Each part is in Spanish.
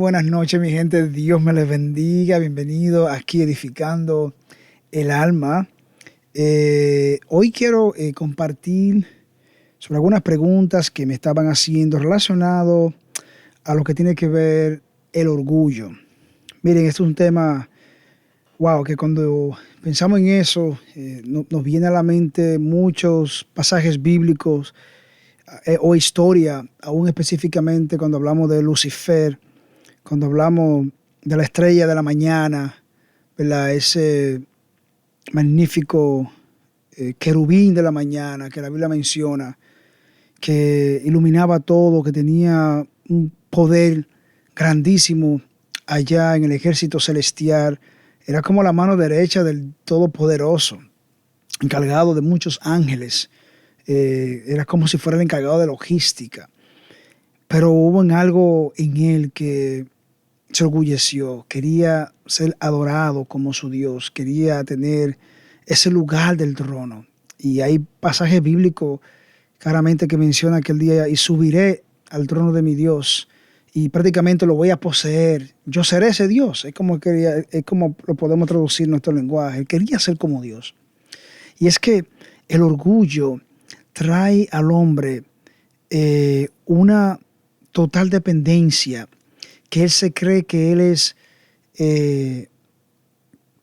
buenas noches, mi gente. Dios me les bendiga. Bienvenido aquí edificando el alma. Hoy quiero compartir sobre algunas preguntas que me estaban haciendo relacionado a lo que tiene que ver el orgullo. Miren, esto es un tema, wow, que cuando pensamos en eso, nos viene a la mente muchos pasajes bíblicos o historia, aún específicamente cuando hablamos de Lucifer, cuando hablamos de la estrella de la mañana, ¿verdad? Ese magnífico querubín de la mañana que la Biblia menciona, que iluminaba todo, que tenía un poder grandísimo allá en el ejército celestial. Era como la mano derecha del Todopoderoso, encargado de muchos ángeles. Era como si fuera el encargado de logística. Pero hubo algo en él que se orgulleció, quería ser adorado como su Dios, quería tener ese lugar del trono. Y hay pasajes bíblicos claramente que menciona aquel día, y subiré al trono de mi Dios y prácticamente lo voy a poseer. Yo seré ese Dios. Es como lo podemos traducir en nuestro lenguaje. Él quería ser como Dios. Y es que el orgullo trae al hombre una total dependencia, que él se cree que él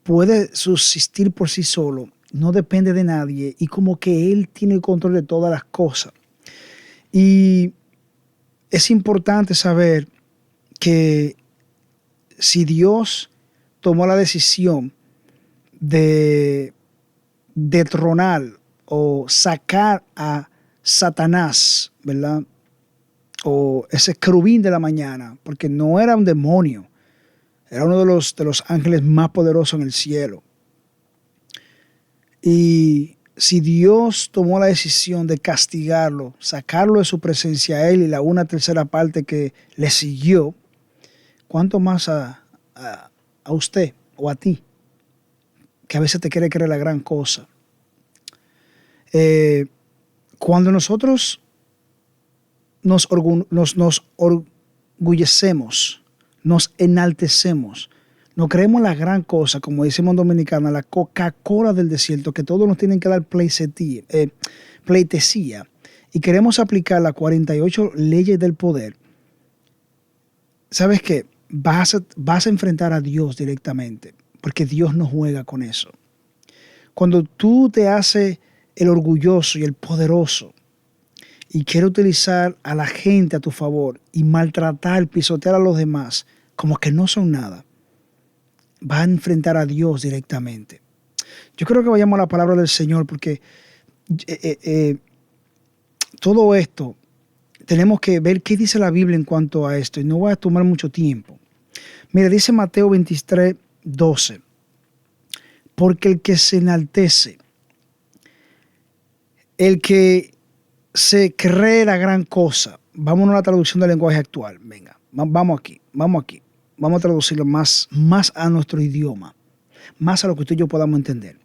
puede subsistir por sí solo, no depende de nadie y como que él tiene el control de todas las cosas. Y es importante saber que si Dios tomó la decisión de detronar o sacar a Satanás, ¿verdad? O ese querubín de la mañana, porque no era un demonio, era uno de los ángeles más poderosos en el cielo. Y si Dios tomó la decisión de castigarlo, sacarlo de su presencia a él y la 1/3 parte que le siguió, ¿cuánto más a usted o a ti, que a veces te quiere creer la gran cosa? Cuando nosotros nos orgullecemos, nos enaltecemos, nos creemos la gran cosa, como decimos en Dominicana, la Coca-Cola del desierto, que todos nos tienen que dar pleitesía, y queremos aplicar las 48 leyes del poder. ¿Sabes qué? Vas a enfrentar a Dios directamente, porque Dios no juega con eso. Cuando tú te haces el orgulloso y el poderoso, y quiere utilizar a la gente a tu favor y maltratar, pisotear a los demás como que no son nada, va a enfrentar a Dios directamente. Yo creo que vayamos a la palabra del Señor, porque todo esto tenemos que ver qué dice la Biblia en cuanto a esto, y no voy a tomar mucho tiempo. Mira, dice Mateo 23:12, porque el que se enaltece, el que se cree la gran cosa. Vámonos a la traducción del lenguaje actual. Venga, vamos aquí. Vamos a traducirlo más a nuestro idioma, más a lo que tú y yo podamos entender.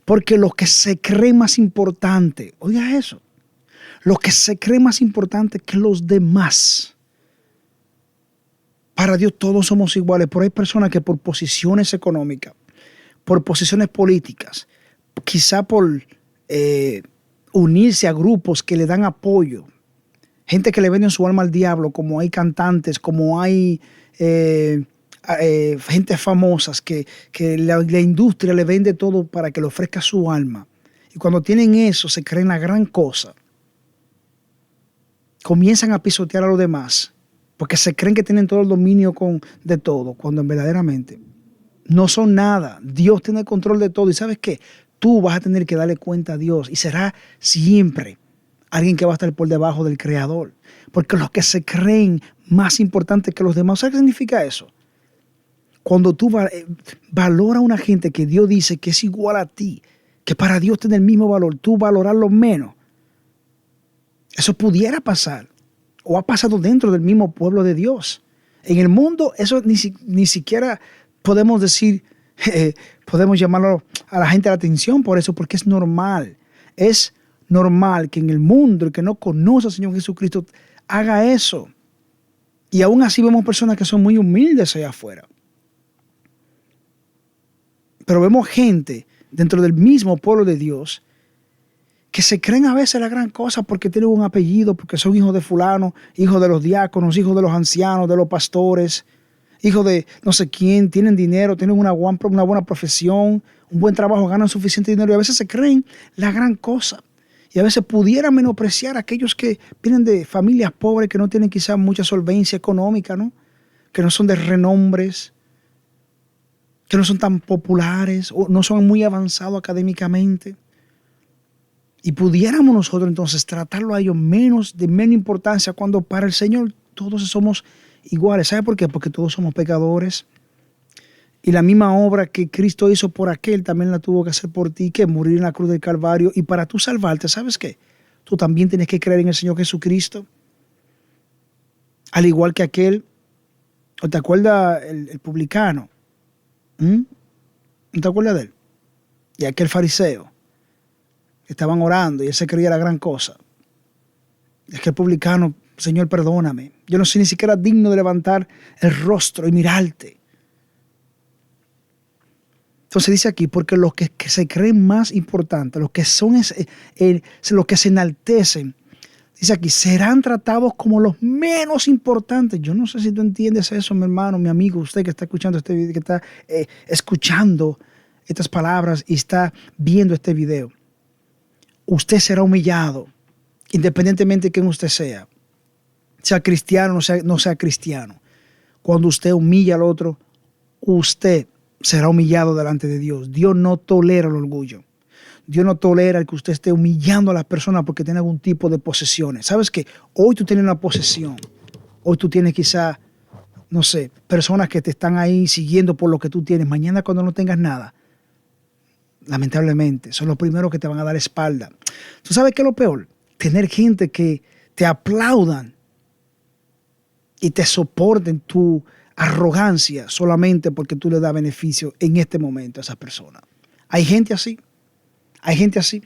Porque los que se creen más importantes, oiga eso, los que se creen más importantes que los demás. Para Dios todos somos iguales, pero hay personas que por posiciones económicas, por posiciones políticas, quizá por unirse a grupos que le dan apoyo, gente que le venden su alma al diablo, como hay cantantes, como hay gente famosas que la industria le vende todo para que le ofrezca su alma. Y cuando tienen eso, se creen la gran cosa. Comienzan a pisotear a los demás, porque se creen que tienen todo el dominio de todo, cuando verdaderamente no son nada. Dios tiene el control de todo. ¿Y sabes qué? Tú vas a tener que darle cuenta a Dios, y será siempre alguien que va a estar por debajo del Creador. Porque los que se creen más importantes que los demás, ¿sabes qué significa eso? Cuando tú valoras a una gente que Dios dice que es igual a ti, que para Dios tiene el mismo valor, tú valorarlo menos. Eso pudiera pasar, o ha pasado dentro del mismo pueblo de Dios. En el mundo eso ni siquiera podemos decir, podemos llamarlo a la gente la atención por eso, porque es normal. Es normal que en el mundo el que no conoce al Señor Jesucristo haga eso. Y aún así vemos personas que son muy humildes allá afuera. Pero vemos gente dentro del mismo pueblo de Dios que se creen a veces la gran cosa porque tienen un apellido, porque son hijos de fulano, hijos de los diáconos, hijos de los ancianos, de los pastores, hijos de no sé quién, tienen dinero, tienen una buena profesión, un buen trabajo, ganan suficiente dinero y a veces se creen la gran cosa. Y a veces pudieran menospreciar a aquellos que vienen de familias pobres, que no tienen quizás mucha solvencia económica, ¿no? Que no son de renombres, que no son tan populares o no son muy avanzados académicamente. Y pudiéramos nosotros entonces tratarlo a ellos de menos importancia cuando para el Señor todos somos iguales. ¿Sabe por qué? Porque todos somos pecadores. Y la misma obra que Cristo hizo por aquel también la tuvo que hacer por ti, que morir en la cruz del Calvario. Y para tú salvarte, ¿sabes qué? Tú también tienes que creer en el Señor Jesucristo. Al igual que aquel, ¿o te acuerdas el publicano? ¿No te acuerdas de él? Y aquel fariseo. Estaban orando y él se creía la gran cosa. Es que el publicano, Señor, perdóname. Yo no soy ni siquiera digno de levantar el rostro y mirarte. Entonces dice aquí, porque los que se creen más importantes, los que son los que se enaltecen, dice aquí, serán tratados como los menos importantes. Yo no sé si tú entiendes eso, mi hermano, mi amigo, usted que está escuchando este video, que está escuchando estas palabras y está viendo este video. Usted será humillado, independientemente de quién usted sea cristiano o no sea cristiano. Cuando usted humilla al otro, usted será humillado delante de Dios. Dios no tolera el orgullo. Dios no tolera el que usted esté humillando a las personas porque tiene algún tipo de posesiones. ¿Sabes qué? Hoy tú tienes una posesión. Hoy tú tienes quizá, no sé, personas que te están ahí siguiendo por lo que tú tienes. Mañana cuando no tengas nada, lamentablemente, son los primeros que te van a dar espalda. ¿Tú sabes qué es lo peor? Tener gente que te aplaudan y te soporten tu arrogancia solamente porque tú le das beneficio en este momento a esa persona. Hay gente así. Hay gente así.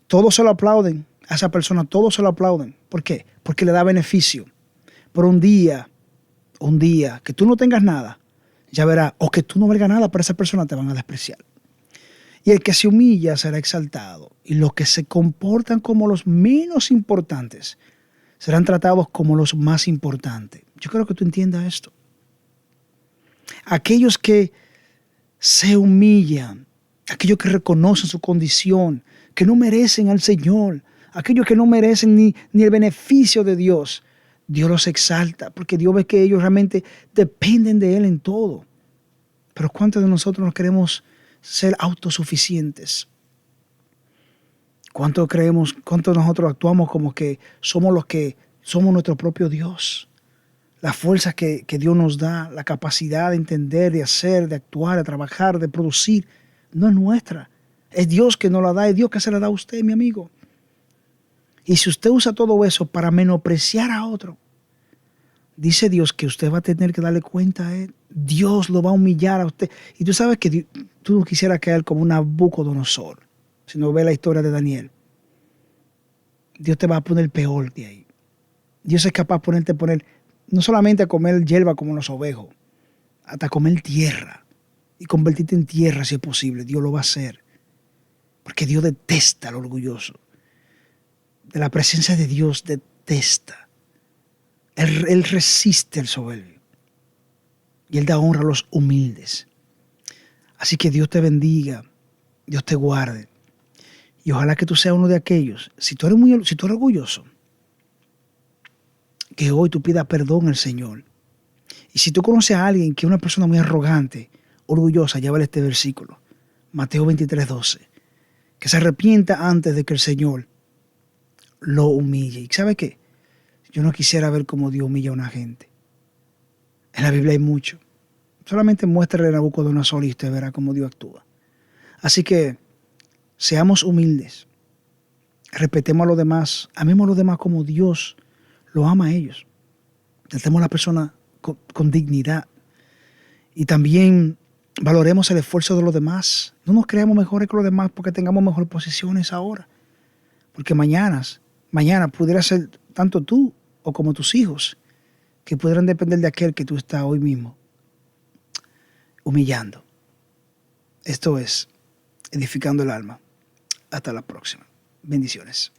Todos se lo aplauden a esa persona, todos se lo aplauden. ¿Por qué? Porque le da beneficio. Pero un día que tú no tengas nada, ya verás, o que tú no valgas nada, para esa persona te van a despreciar. Y el que se humilla será exaltado. Y los que se comportan como los menos importantes serán tratados como los más importantes. Yo creo que tú entiendas esto. Aquellos que se humillan, aquellos que reconocen su condición, que no merecen al Señor, aquellos que no merecen ni el beneficio de Dios, Dios los exalta, porque Dios ve que ellos realmente dependen de Él en todo. Pero ¿cuántos de nosotros nos queremos ser autosuficientes? ¿Cuánto nosotros actuamos como que somos nuestro propio Dios? Las fuerzas que Dios nos da, la capacidad de entender, de hacer, de actuar, de trabajar, de producir, no es nuestra. Es Dios que nos la da, es Dios que se la da a usted, mi amigo. Y si usted usa todo eso para menospreciar a otro, dice Dios que usted va a tener que darle cuenta a Él. Dios lo va a humillar a usted. Y tú sabes que tú no quisieras caer como un Nabucodonosor. Si no ve la historia de Daniel, Dios te va a poner peor de ahí. Dios es capaz de poner no solamente a comer hierba como los ovejos, hasta comer tierra y convertirte en tierra si es posible. Dios lo va a hacer. Porque Dios detesta al orgulloso. De la presencia de Dios detesta. Él resiste al soberbio. Y Él da honra a los humildes. Así que Dios te bendiga. Dios te guarde. Y ojalá que tú seas uno de aquellos. Si tú eres orgulloso, que hoy tú pidas perdón al Señor. Y si tú conoces a alguien que es una persona muy arrogante, orgullosa, llévale este versículo. Mateo 23:12. Que se arrepienta antes de que el Señor lo humille. ¿Y sabe qué? Yo no quisiera ver cómo Dios humilla a una gente. En la Biblia hay mucho. Solamente muéstrale a Nabucodonosor y usted verá cómo Dios actúa. Así que seamos humildes. Respetemos a los demás. Amemos a los demás como Dios los ama a ellos. Tratemos a la persona con dignidad. Y también valoremos el esfuerzo de los demás. No nos creamos mejores que los demás porque tengamos mejores posiciones ahora. Porque mañana pudiera ser tanto tú o como tus hijos que pudieran depender de aquel que tú estás hoy mismo humillando. Esto es Edificando el Alma. Hasta la próxima. Bendiciones.